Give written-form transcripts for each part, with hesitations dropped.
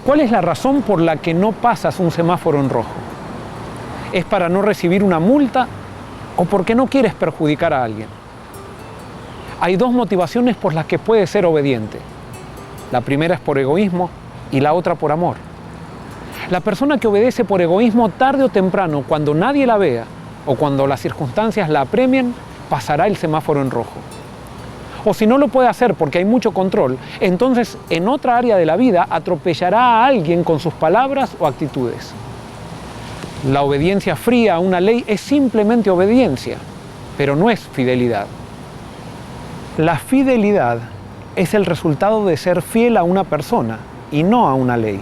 ¿Cuál es la razón por la que no pasas un semáforo en rojo? ¿Es para no recibir una multa o porque no quieres perjudicar a alguien? Hay dos motivaciones por las que puedes ser obediente. La primera es por egoísmo y la otra por amor. La persona que obedece por egoísmo, tarde o temprano, cuando nadie la vea o cuando las circunstancias la apremien, pasará el semáforo en rojo. O si no lo puede hacer porque hay mucho control, entonces en otra área de la vida atropellará a alguien con sus palabras o actitudes. La obediencia fría a una ley es simplemente obediencia, pero no es fidelidad. La fidelidad es el resultado de ser fiel a una persona y no a una ley.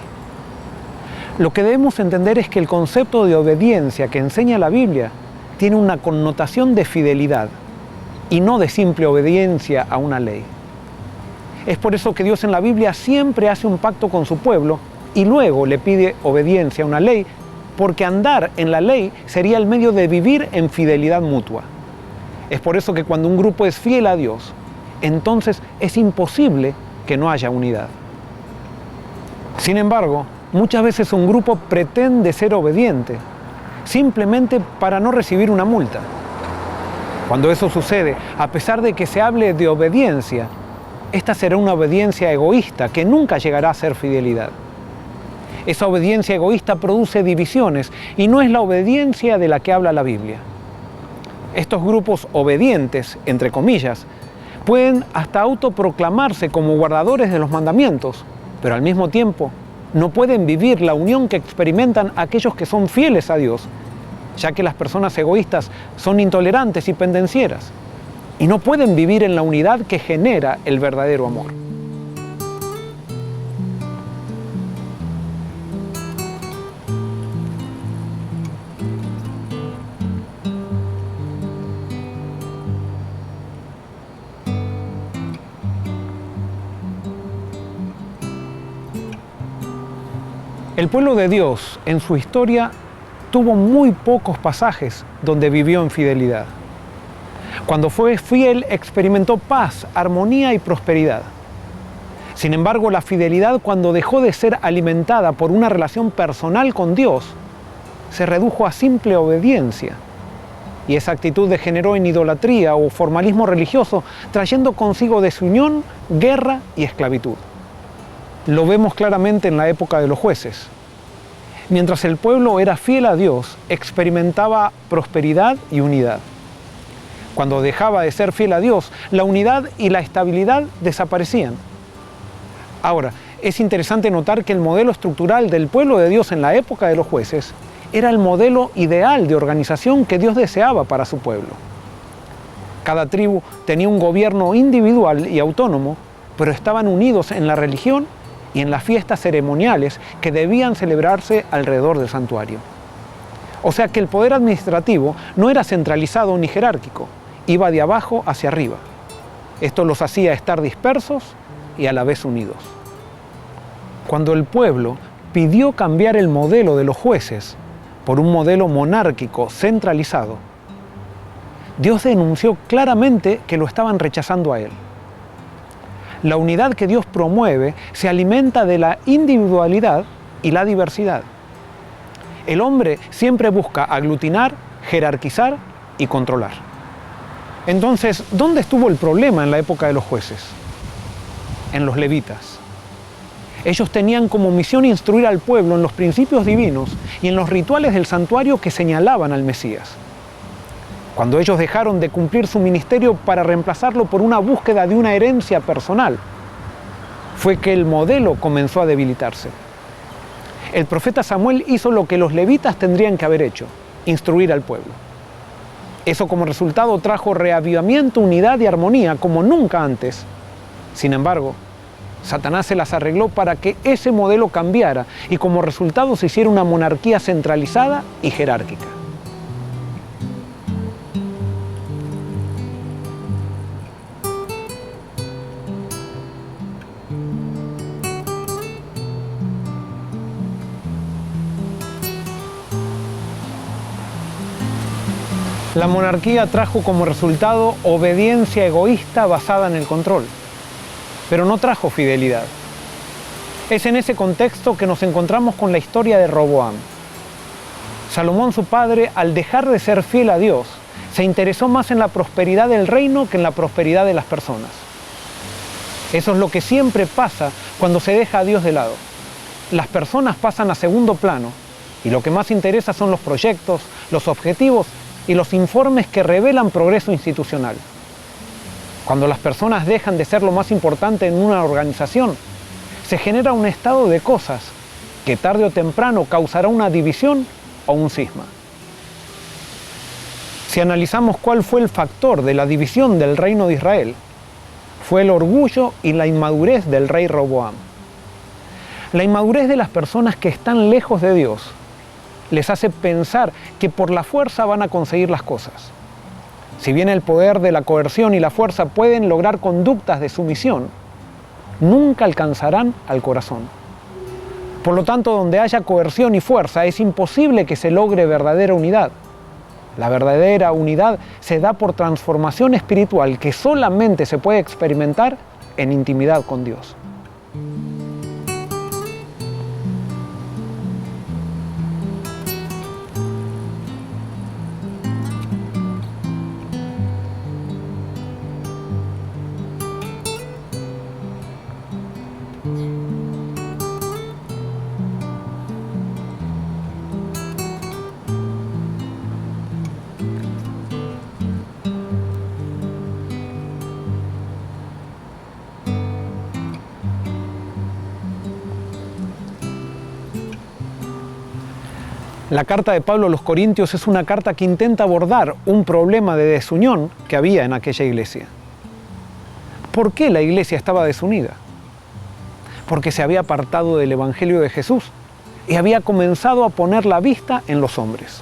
Lo que debemos entender es que el concepto de obediencia que enseña la Biblia tiene una connotación de fidelidad y no de simple obediencia a una ley. Es por eso que Dios en la Biblia siempre hace un pacto con su pueblo y luego le pide obediencia a una ley, porque andar en la ley sería el medio de vivir en fidelidad mutua. Es por eso que cuando un grupo es fiel a Dios, entonces es imposible que no haya unidad. Sin embargo, muchas veces un grupo pretende ser obediente simplemente para no recibir una multa. Cuando eso sucede, a pesar de que se hable de obediencia, esta será una obediencia egoísta que nunca llegará a ser fidelidad. Esa obediencia egoísta produce divisiones y no es la obediencia de la que habla la Biblia. Estos grupos obedientes, entre comillas, pueden hasta autoproclamarse como guardadores de los mandamientos, pero al mismo tiempo no pueden vivir la unión que experimentan aquellos que son fieles a Dios, ya que las personas egoístas son intolerantes y pendencieras, y no pueden vivir en la unidad que genera el verdadero amor. El pueblo de Dios, en su historia, tuvo muy pocos pasajes donde vivió en fidelidad. Cuando fue fiel, experimentó paz, armonía y prosperidad. Sin embargo, la fidelidad, cuando dejó de ser alimentada por una relación personal con Dios, se redujo a simple obediencia. Y esa actitud degeneró en idolatría o formalismo religioso, trayendo consigo desunión, guerra y esclavitud. Lo vemos claramente en la época de los jueces. Mientras el pueblo era fiel a Dios, experimentaba prosperidad y unidad. Cuando dejaba de ser fiel a Dios, la unidad y la estabilidad desaparecían. Ahora, es interesante notar que el modelo estructural del pueblo de Dios en la época de los jueces era el modelo ideal de organización que Dios deseaba para su pueblo. Cada tribu tenía un gobierno individual y autónomo, pero estaban unidos en la religión y en las fiestas ceremoniales que debían celebrarse alrededor del santuario. O sea que el poder administrativo no era centralizado ni jerárquico, iba de abajo hacia arriba. Esto los hacía estar dispersos y a la vez unidos. Cuando el pueblo pidió cambiar el modelo de los jueces por un modelo monárquico centralizado, Dios denunció claramente que lo estaban rechazando a él. La unidad que Dios promueve se alimenta de la individualidad y la diversidad. El hombre siempre busca aglutinar, jerarquizar y controlar. Entonces, ¿dónde estuvo el problema en la época de los jueces? En los levitas. Ellos tenían como misión instruir al pueblo en los principios divinos y en los rituales del santuario que señalaban al Mesías. Cuando ellos dejaron de cumplir su ministerio para reemplazarlo por una búsqueda de una herencia personal, fue que el modelo comenzó a debilitarse. El profeta Samuel hizo lo que los levitas tendrían que haber hecho, instruir al pueblo. Eso como resultado trajo reavivamiento, unidad y armonía como nunca antes. Sin embargo, Satanás se las arregló para que ese modelo cambiara y como resultado se hiciera una monarquía centralizada y jerárquica. La monarquía trajo como resultado obediencia egoísta basada en el control, pero no trajo fidelidad. Es en ese contexto que nos encontramos con la historia de Roboam. Salomón, su padre, al dejar de ser fiel a Dios, se interesó más en la prosperidad del reino que en la prosperidad de las personas. Eso es lo que siempre pasa cuando se deja a Dios de lado. Las personas pasan a segundo plano y lo que más interesa son los proyectos, los objetivos y los informes que revelan progreso institucional. Cuando las personas dejan de ser lo más importante en una organización, se genera un estado de cosas que tarde o temprano causará una división o un cisma. Si analizamos cuál fue el factor de la división del reino de Israel, fue el orgullo y la inmadurez del rey Roboam. La inmadurez de las personas que están lejos de Dios les hace pensar que por la fuerza van a conseguir las cosas. Si bien el poder de la coerción y la fuerza pueden lograr conductas de sumisión, nunca alcanzarán al corazón. Por lo tanto, donde haya coerción y fuerza, es imposible que se logre verdadera unidad. La verdadera unidad se da por transformación espiritual que solamente se puede experimentar en intimidad con Dios. La carta de Pablo a los Corintios es una carta que intenta abordar un problema de desunión que había en aquella iglesia. ¿Por qué la iglesia estaba desunida? Porque se había apartado del Evangelio de Jesús y había comenzado a poner la vista en los hombres.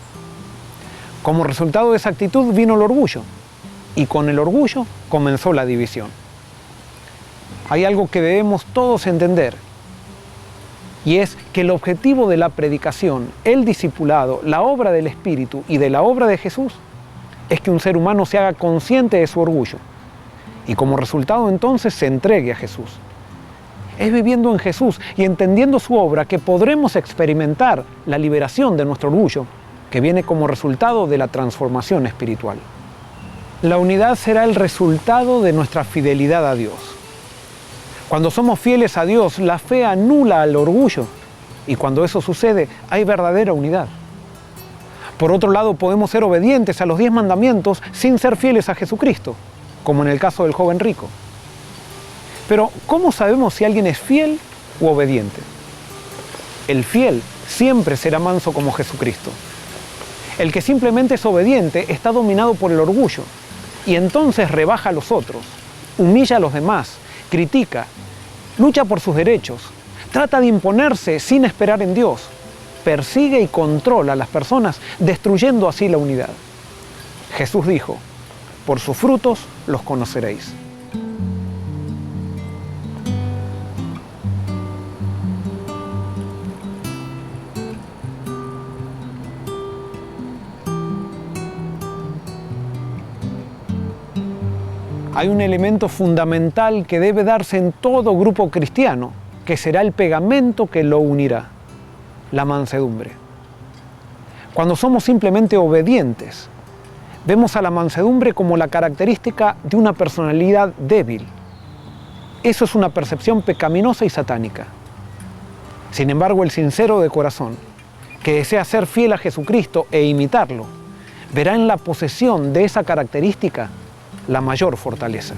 Como resultado de esa actitud vino el orgullo, y con el orgullo comenzó la división. Hay algo que debemos todos entender, y es que el objetivo de la predicación, el discipulado, la obra del Espíritu y de la obra de Jesús es que un ser humano se haga consciente de su orgullo y como resultado entonces se entregue a Jesús. Es viviendo en Jesús y entendiendo su obra que podremos experimentar la liberación de nuestro orgullo, que viene como resultado de la transformación espiritual. La unidad será el resultado de nuestra fidelidad a Dios. Cuando somos fieles a Dios, la fe anula al orgullo y cuando eso sucede, hay verdadera unidad. Por otro lado, podemos ser obedientes a los 10 mandamientos sin ser fieles a Jesucristo, como en el caso del joven rico. Pero, ¿cómo sabemos si alguien es fiel u obediente? El fiel siempre será manso como Jesucristo. El que simplemente es obediente está dominado por el orgullo y entonces rebaja a los otros, humilla a los demás, critica, lucha por sus derechos, trata de imponerse sin esperar en Dios, persigue y controla a las personas, destruyendo así la unidad. Jesús dijo, por sus frutos los conoceréis. Hay un elemento fundamental que debe darse en todo grupo cristiano, que será el pegamento que lo unirá, la mansedumbre. Cuando somos simplemente obedientes, vemos a la mansedumbre como la característica de una personalidad débil. Eso es una percepción pecaminosa y satánica. Sin embargo, el sincero de corazón, que desea ser fiel a Jesucristo e imitarlo, verá en la posesión de esa característica la mayor fortaleza.